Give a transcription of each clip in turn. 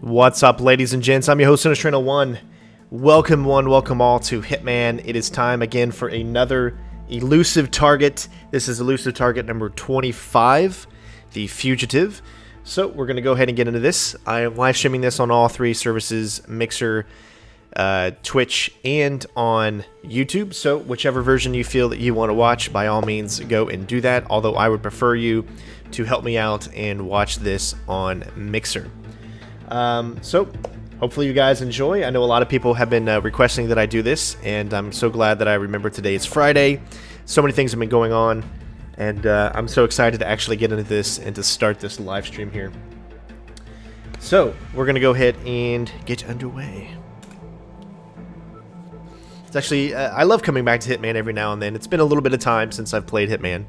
What's up, ladies and gents? I'm your host, CenterStrain01. Welcome welcome all to Hitman. It is time again for another elusive target. This is elusive target number 25, the Fugitive. So we're going to go ahead and get into this. I am live streaming this on all three services, Mixer, Twitch, and on YouTube. So whichever version you feel that you want to watch, by all means, go and do that. Although I would prefer you to help me out and watch this on Mixer. So hopefully you guys enjoy. I know a lot of people have been requesting that I do this, and I'm so glad that I remember today is Friday. So many things have been going on, and I'm so excited to actually get into this and to start this live stream here. So we're going to go ahead and get underway. It's actually, I love coming back to Hitman every now and then. It's been a little bit of time since I've played Hitman.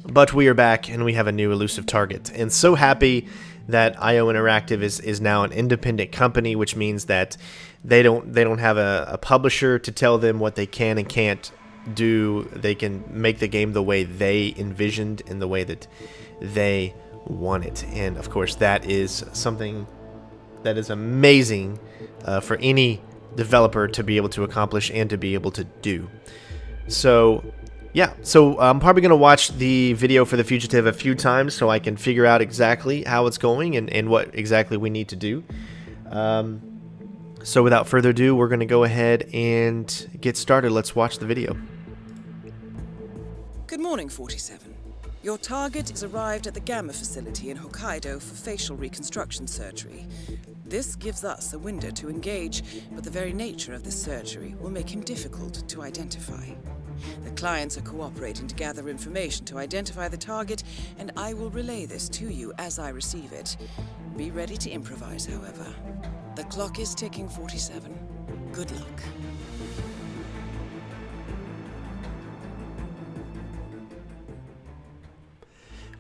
But we are back, and we have a new elusive target. And so happy that IO Interactive is now an independent company, which means that they don't have a publisher to tell them what they can and can't do. They can make the game the way they envisioned, in the way that they want it. And of course, that is something that is amazing for any developer to be able to accomplish and to be able to do. So yeah, so I'm probably going to watch the video for the Fugitive a few times so I can figure out exactly how it's going and what exactly we need to do. So without further ado, we're going to go ahead and get started. Let's watch the video. Good morning, 47. Your target is arrived at the Gamma facility in Hokkaido for facial reconstruction surgery. This gives us a window to engage, but the very nature of this surgery will make him difficult to identify. The clients are cooperating to gather information to identify the target, and I will relay this to you as I receive it. Be ready to improvise, however. The clock is ticking, 47. Good luck.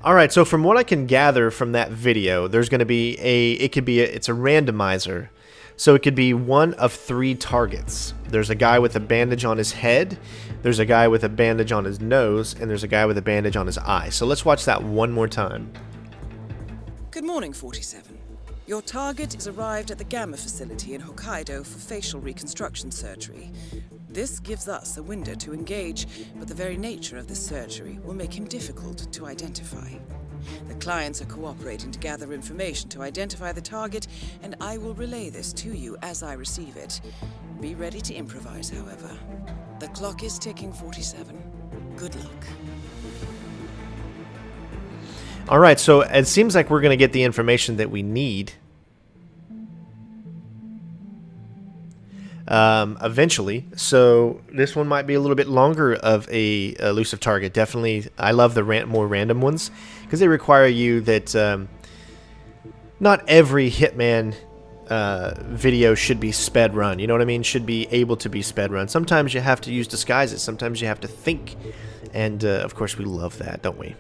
Alright, so from what I can gather from that video, there's going to be it's a randomizer. So it could be one of three targets. There's a guy with a bandage on his head, there's a guy with a bandage on his nose, and there's a guy with a bandage on his eye. So let's watch that one more time. Good morning, 47. Your target is arrived at the Gamma facility in Hokkaido for facial reconstruction surgery. This gives us a window to engage, but the very nature of this surgery will make him difficult to identify. The clients are cooperating to gather information to identify the target, and I will relay this to you as I receive it. Be ready to improvise, however. The clock is ticking, 47. Good luck. Alright, so it seems like we're going to get the information that we need eventually. So this one might be a little bit longer of a elusive target. Definitely, I love the more random ones because they require you that not every Hitman video should be sped run. You know what I mean? Should be able to be sped run. Sometimes you have to use disguises. Sometimes you have to think, and of course we love that, don't we?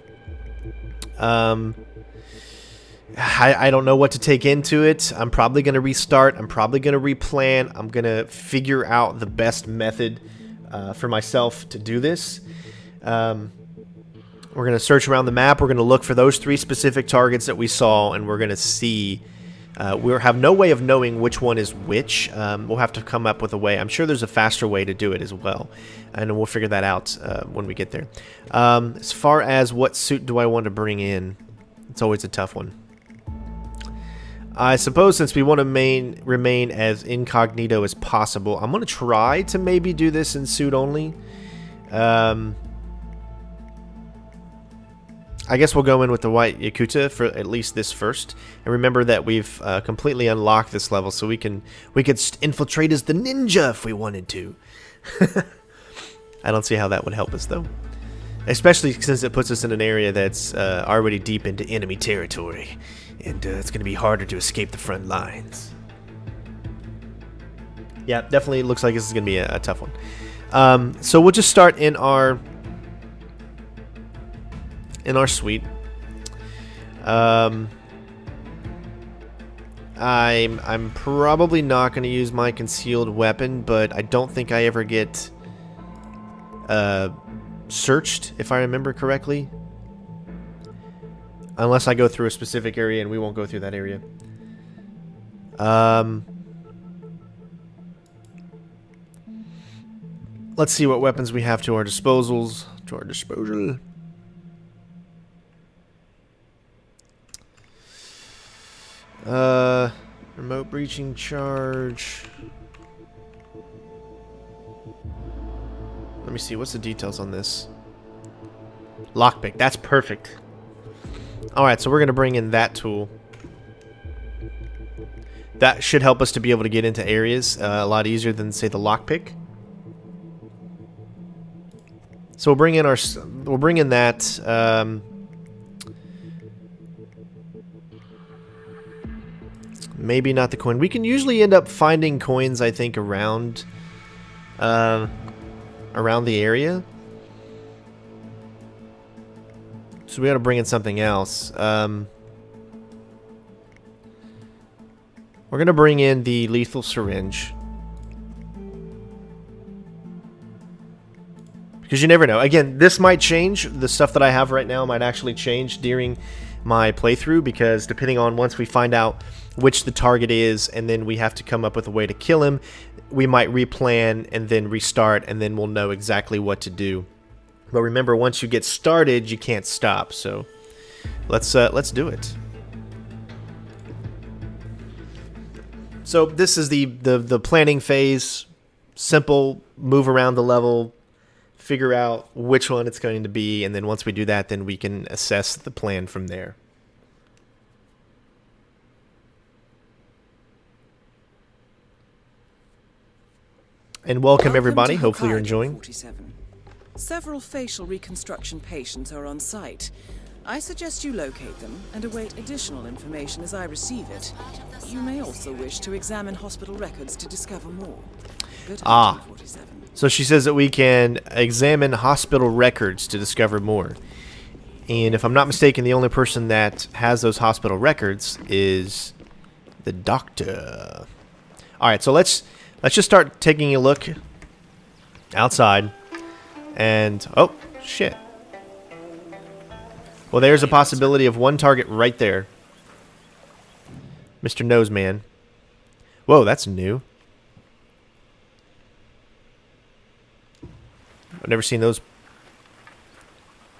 I don't know what to take into it. I'm probably going to restart. I'm probably going to replan. I'm going to figure out the best method for myself to do this. We're going to search around the map. We're going to look for those three specific targets that we saw, and we're going to see. We'll have no way of knowing which one is which. We'll have to come up with a way. I'm sure there's a faster way to do it as well, and we'll figure that out when we get there. As far as what suit do I want to bring in, it's always a tough one. I suppose since we want to remain as incognito as possible, I'm going to try to maybe do this in suit only. I guess we'll go in with the white Yakuta for at least this first. And remember that we've completely unlocked this level, so we could infiltrate as the ninja if we wanted to. I don't see how that would help us, though. Especially since it puts us in an area that's already deep into enemy territory. And it's going to be harder to escape the front lines. Yeah, definitely looks like this is going to be a tough one. So we'll just start in our suite. I'm probably not going to use my concealed weapon, but I don't think I ever get searched, if I remember correctly. Unless I go through a specific area, and we won't go through that area. Let's see what weapons we have to our disposals. To our disposal. Remote breaching charge. Let me see, what's the details on this? Lockpick, that's perfect. Alright, so we're going to bring in that tool. That should help us to be able to get into areas a lot easier than, say, the lockpick. So we'll bring in that. Maybe not the coin. We can usually end up finding coins, I think, around the area. So we got to bring in something else. We're going to bring in the lethal syringe. Because you never know. Again, this might change. The stuff that I have right now might actually change during my playthrough, because depending on once we find out which the target is and then we have to come up with a way to kill him, we might replan and then restart, and then we'll know exactly what to do. But remember, once you get started, you can't stop. So let's do it. So this is the planning phase. Simple, move around the level, figure out which one it's going to be, and then once we do that, then we can assess the plan from there. And welcome everybody. Hopefully you're enjoying. 47. Several facial reconstruction patients are on site. I suggest you locate them and await additional information as I receive it. You may also wish to examine hospital records to discover more. Good hunting, 47. So she says that we can examine hospital records to discover more. And if I'm not mistaken, the only person that has those hospital records is the doctor. Alright, so let's just start taking a look outside. And, oh, shit. Well, there's a possibility of one target right there. Mr. Noseman. Whoa, that's new. I've never seen those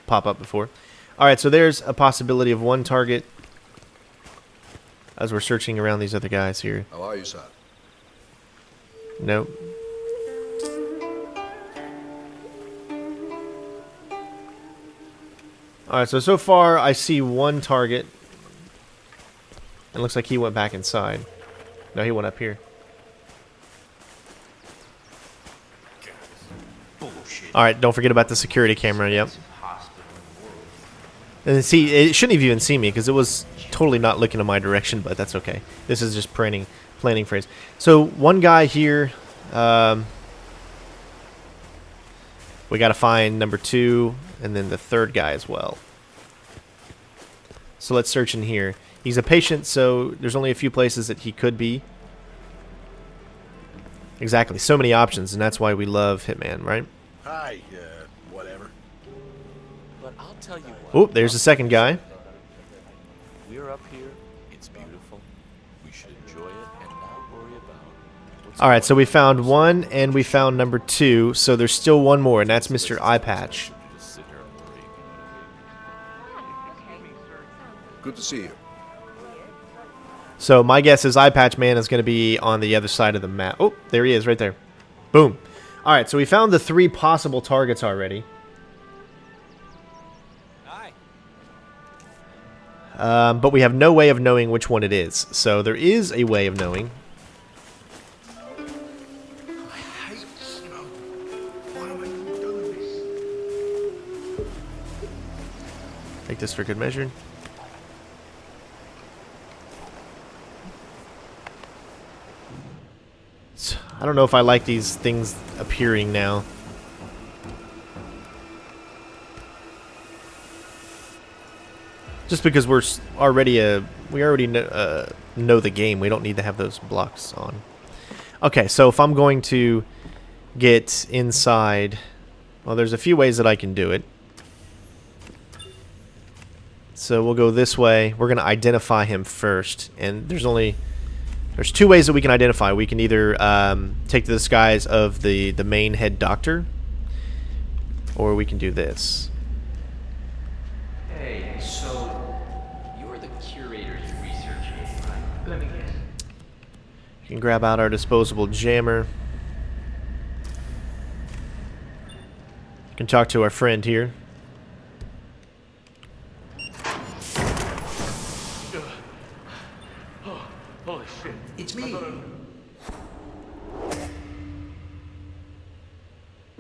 pop up before. Alright, so there's a possibility of one target as we're searching around these other guys here. How are you, son? Nope. Alright, so far I see one target. It looks like he went back inside. No, he went up here. Alright, don't forget about the security camera, yep. And see, it shouldn't have even seen me because it was totally not looking in my direction, but that's okay. This is just planning phrase. So, one guy here, we gotta find number 2, and then the third guy as well. So let's search in here. He's a patient, so there's only a few places that he could be. Exactly, so many options, and that's why we love Hitman, right? Hi, whatever. But I'll tell you what. Oh, there's the second guy. We're up here. It's beautiful. We should enjoy it and not worry about what's Alright, so we found one, and we found number 2, so there's still one more, and that's Mr. Eyepatch. just sit here and worry. Good to see you. So my guess is Eyepatch Man is going to be on the other side of the map. Oh, there he is, right there. Boom. Alright, so we found the 3 possible targets already. But we have no way of knowing which one it is. So there is a way of knowing. I hate snow. Why am I doing this? Take this for good measure. I don't know if I like these things appearing now. Just because we already know the game, we don't need to have those blocks on. Okay, so if I'm going to get inside Well, there's a few ways that I can do it. So we'll go this way. We're going to identify him first. And there's two ways that we can identify. We can either take the disguise of the main head doctor, or we can do this. Hey, so you're the curator's research aide, right? Let me guess. You can grab out our disposable jammer. You can talk to our friend here. Holy shit. It's me.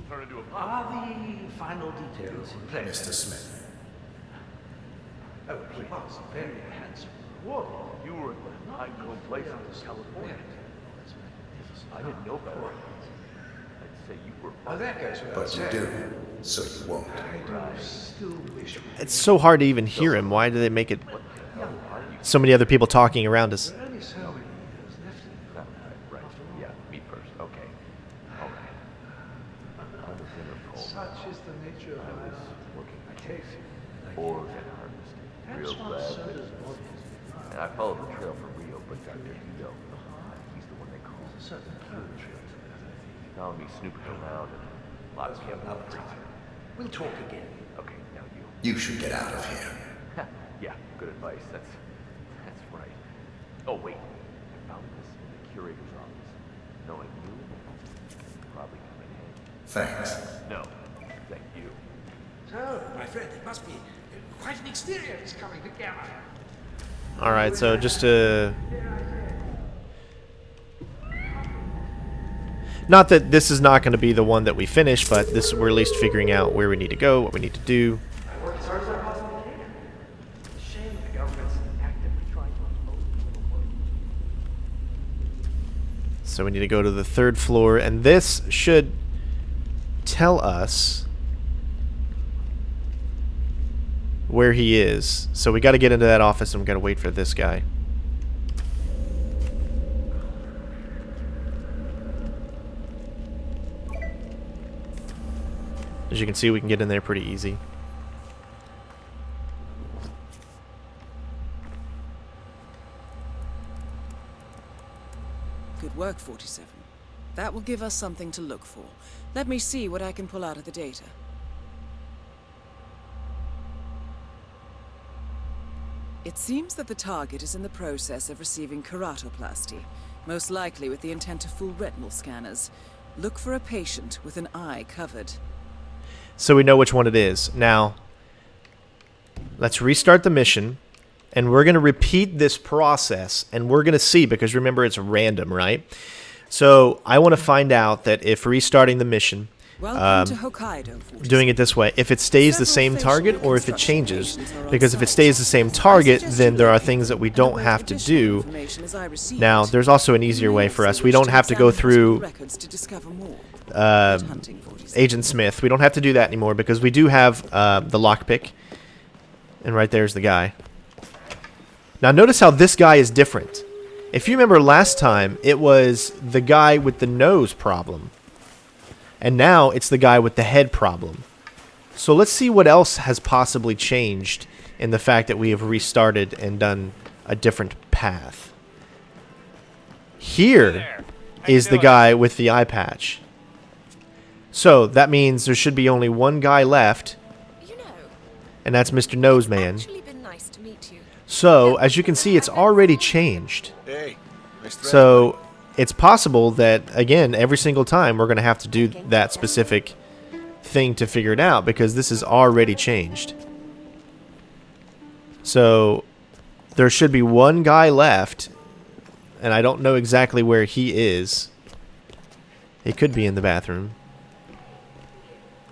Turn into a pop. Are the final details in place? Mr. Smith. Oh, he was very handsome. Whoa, you were in the high-cool place in California. I didn't know better. I'd say you were. Oh, that goes without But you saying. do, so you won't. I do still wish we It's so hard to even hear him. Why do they make it so many other people talking around us? There are only so many years left in the Right. Yeah, me first. Okay. All right. I was in a cold. Such is the nature of life. Working I take it. ores and harvesting. Real That's bad. And I followed the trail for Rio, but Dr. Hito, he's the one they call. a certain code trail to that, I think. He found me snooping around and lots of Another time. We'll talk again. Okay, now you. You should get out of here. Yeah, good advice. That's right. Oh wait, I found this in the curator's office. Knowing you, probably come in handy. Thanks. No, thank you. So, my friend, it must be quite an experience coming to Gamma. Alright, so just to... Not that this is not going to be the one that we finish, but this we're at least figuring out where we need to go, what we need to do. I worked as hard as I possibly can. Shame the government's actively trying to impose political will. So we need to go to the 3rd floor, and this should tell us where he is. So we got to get into that office, and we got to wait for this guy. As you can see, we can get in there pretty easy. Good work, 47. That will give us something to look for. Let me see what I can pull out of the data. It seems that the target is in the process of receiving keratoplasty, most likely with the intent to fool retinal scanners. Look for a patient with an eye covered. So we know which one it is. Now, let's restart the mission, and we're going to repeat this process, and we're going to see, because remember, it's random, right? So I want to find out that if restarting the mission, Welcome to Hokkaido, 47. doing it this way, if it stays the same target or if it changes. Because if it stays the same target, then there are things that we don't have to do. Now, there's also an easier way for us. We don't have to go through Agent Smith. We don't have to do that anymore because we do have the lockpick. And right there's the guy. Now, notice how this guy is different. If you remember last time, it was the guy with the nose problem. And now it's the guy with the head problem. So let's see what else has possibly changed in the fact that we have restarted and done a different path. Here is the guy with the eye patch. So that means there should be only one guy left. You know, And that's Mr. Noseman. actually been nice to meet you. So, as you can see, it's already changed. Hey, nice thread. So, it's possible that, again, every single time we're going to have to do that specific thing to figure it out, because this is already changed. So, there should be one guy left, and I don't know exactly where he is. He could be in the bathroom.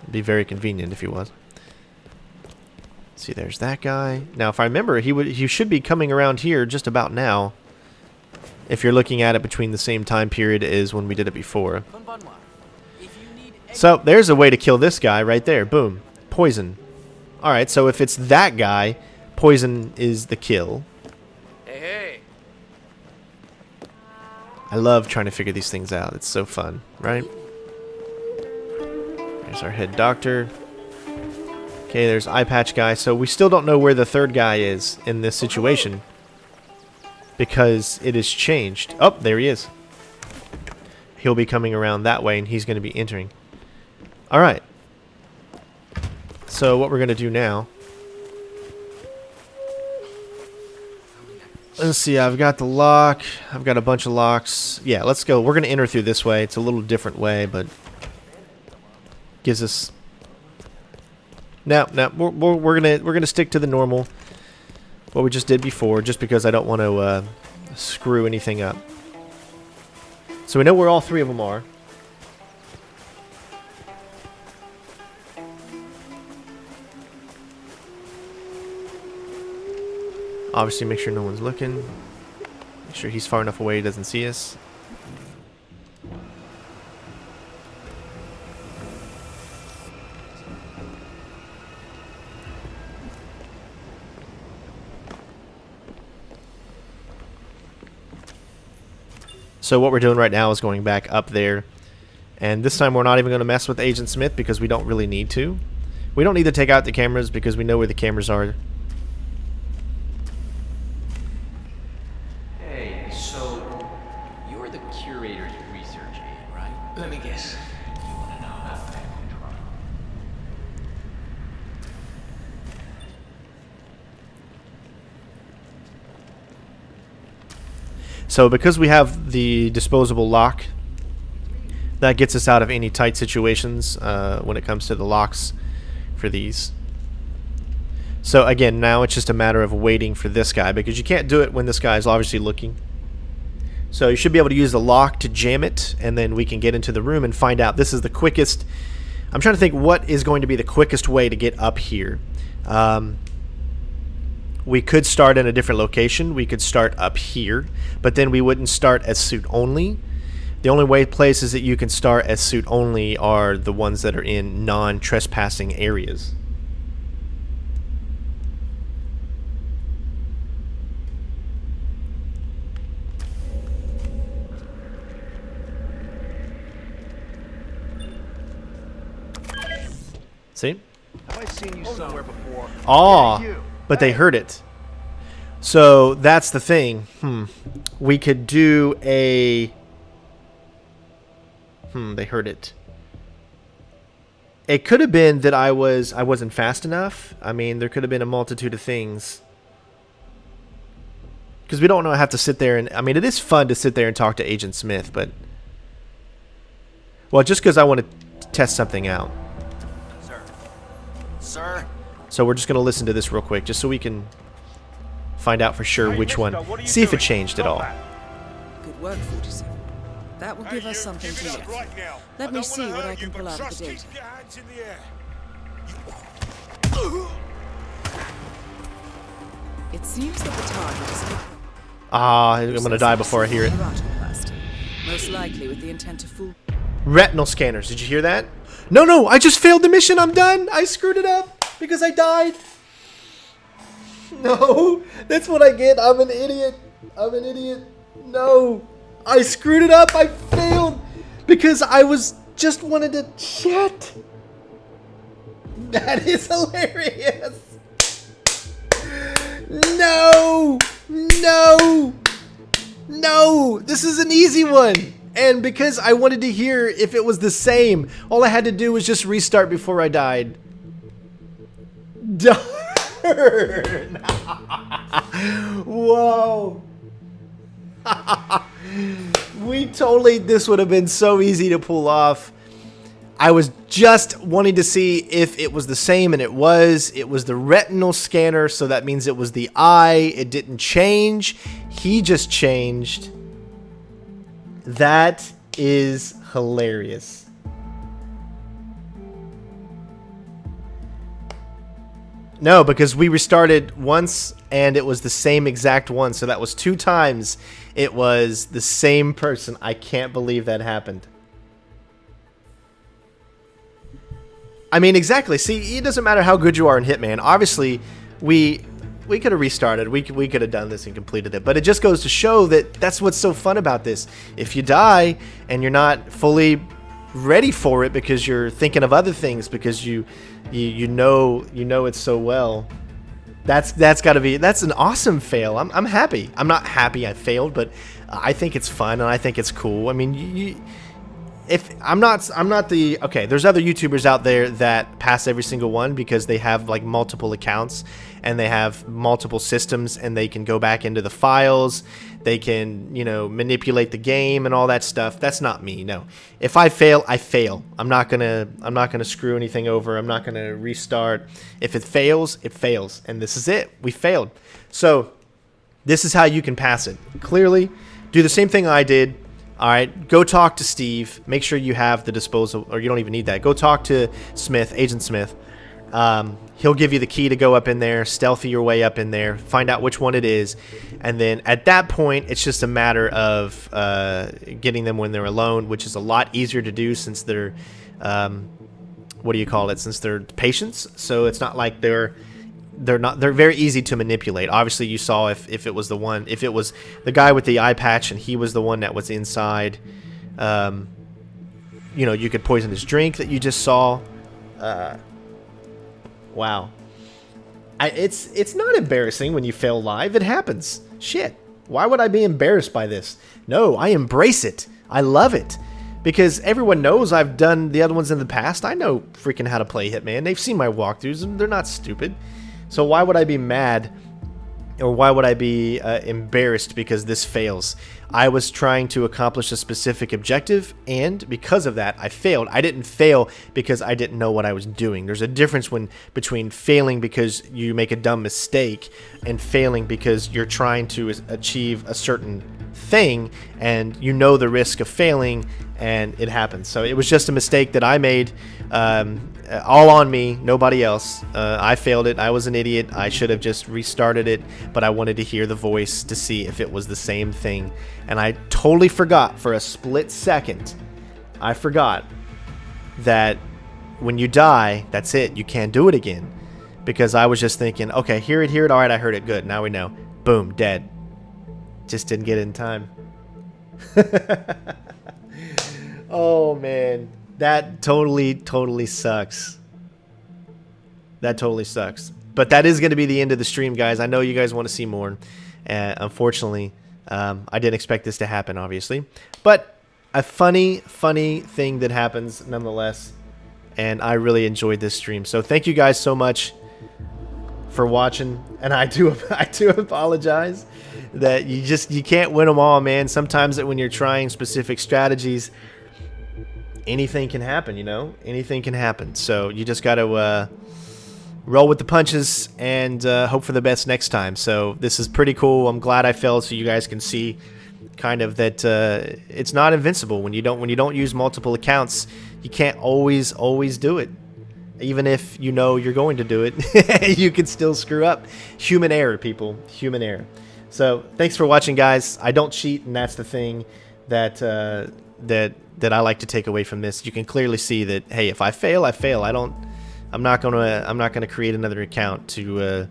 It'd be very convenient if he was. See, there's that guy. Now, if I remember, he should be coming around here just about now. If you're looking at it between the same time period as when we did it before. So, there's a way to kill this guy right there. Boom. Poison. Alright, so if it's that guy, poison is the kill. Hey. I love trying to figure these things out. It's so fun, right? There's our head doctor. Okay, there's eye patch guy. So we still don't know where the third guy is in this situation because it has changed. Oh, there he is. He'll be coming around that way and he's going to be entering. All right. So what we're going to do now. Let's see. I've got the lock. I've got a bunch of locks. Yeah, let's go. We're going to enter through this way. It's a little different way, but gives us. No, we're gonna stick to the normal, what we just did before, just because I don't want to screw anything up. So we know where all three of them are. Obviously, make sure no one's looking. Make sure he's far enough away he doesn't see us. So what we're doing right now is going back up there. And this time we're not even going to mess with Agent Smith because we don't really need to. We don't need to take out the cameras because we know where the cameras are. Hey, so you're the curator's research aide, right? Let me guess. You want to know how I control. So because we have the disposable lock, that gets us out of any tight situations when it comes to the locks for these. So again, now it's just a matter of waiting for this guy because you can't do it when this guy is obviously looking. So you should be able to use the lock to jam it, and then we can get into the room and find out. This is the quickest. I'm trying to think what is going to be the quickest way to get up here. We could start in a different location. We could start up here, but then we wouldn't start as suit only. The only places that you can start as suit only are the ones that are in non-trespassing areas. See? Have I seen you somewhere before? Aw, You. but they heard it. So that's the thing. We could do a... they heard it. It could have been that I wasn't fast enough. I mean, there could have been a multitude of things. Because we don't have to sit there and... I mean, it is fun to sit there and talk to Agent Smith, but... Well, just because I want to test something out. Sir? So we're just going to listen to this real quick, just so we can find out for sure which one. See if it changed at all. Good work, 47. That will give us something to look at. Let me see what I can pull out of the data. It seems that the target is I'm going to die before I hear it. most likely with the intent to fool. Retinal scanners. Did you hear that? No, I just failed the mission. I'm done. I screwed it up because I died. No, that's what I get. I'm an idiot. No, I screwed it up. I failed because I just wanted to chat. That is hilarious. No, this is an easy one. And because I wanted to hear if it was the same, all I had to do was just restart before I died. Darn. Whoa. This would have been so easy to pull off. I was just wanting to see if it was the same, and it was. It was the retinal scanner, so that means it was the eye. It didn't change. He just changed. That is hilarious. No, because we restarted once and it was the same exact one. So that was 2 times. It was the same person. I can't believe that happened. I mean, exactly. See, it doesn't matter how good you are in Hitman. Obviously, we could have restarted. We could have done this and completed it. But it just goes to show that that's what's so fun about this. If you die and you're not fully ready for it because you're thinking of other things because you know it so well. That's got to be, that's an awesome fail. I'm happy. I'm not happy I failed, but I think it's fun and I think it's cool. I mean, if I'm not the, okay, there's other YouTubers out there that pass every single one because they have like multiple accounts and they have multiple systems and they can go back into the files, they can, you know, manipulate the game and all that stuff. That's not me. No. If I fail, I fail. I'm not going to screw anything over. I'm not going to restart. If it fails, it fails. And this is it. We failed. So this is how you can pass it. Clearly, do the same thing I did. All right, go talk to Steve. Make sure you have the disposal, or you don't even need that. Go talk to Smith, Agent Smith. He'll give you the key to go up in there, stealthy your way up in there, find out which one it is, and then at that point, it's just a matter of getting them when they're alone, which is a lot easier to do since they're, what do you call it? Since they're patients, so it's not like they're very easy to manipulate. Obviously, you saw if it was the guy with the eye patch and he was the one that was inside, you know, you could poison his drink that you just saw. Wow. It's not embarrassing when you fail live. It happens. Shit. Why would I be embarrassed by this? No, I embrace it. I love it. Because everyone knows I've done the other ones in the past. I know freaking how to play Hitman. They've seen my walkthroughs and they're not stupid. So why would I be mad or why would I be embarrassed because this fails? I was trying to accomplish a specific objective, and because of that, I failed. I didn't fail because I didn't know what I was doing. There's a difference between failing because you make a dumb mistake and failing because you're trying to achieve a certain thing and you know the risk of failing and it happens. So it was just a mistake that I made, all on me, nobody else. I failed it. I was an idiot. I should have just restarted it, but I wanted to hear the voice to see if it was the same thing. And I totally forgot for a split second. I forgot that when you die, that's it. You can't do it again. Because I was just thinking, okay, hear it. All right, I heard it. Good. Now we know. Boom, dead. Just didn't get it in time. Oh, man. That totally sucks. That totally sucks. But that is going to be the end of the stream, guys. I know you guys want to see more. Unfortunately, I didn't expect this to happen, obviously. But a funny thing that happens nonetheless. And I really enjoyed this stream. So thank you guys so much for watching. And I do apologize that you can't win them all, man. Sometimes when you're trying specific strategies, anything can happen, you know? Anything can happen. So you just got to roll with the punches and hope for the best next time. So this is pretty cool. I'm glad I failed so you guys can see kind of that it's not invincible. When you don't use multiple accounts, you can't always do it. Even if you know you're going to do it, you can still screw up. Human error, people. Human error. So thanks for watching, guys. I don't cheat, and that's the thing that I like to take away from this. You can clearly see that, hey, if I fail, I fail. I'm not gonna create another account to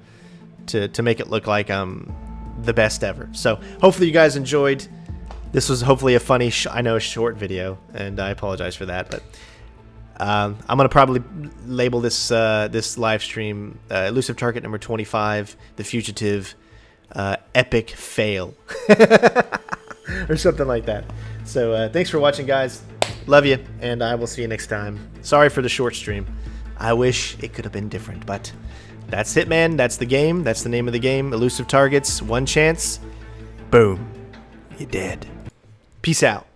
make it look like I'm the best ever. So hopefully you guys enjoyed. This was hopefully a funny, I know, a short video, and I apologize for that. But I'm gonna probably label this this live stream Elusive Target number 25, the Fugitive epic fail, or something like that. So thanks for watching, guys. Love you, and I will see you next time. Sorry for the short stream. I wish it could have been different, but that's Hitman. That's the game. That's the name of the game. Elusive targets. One chance. Boom. You're dead. Peace out.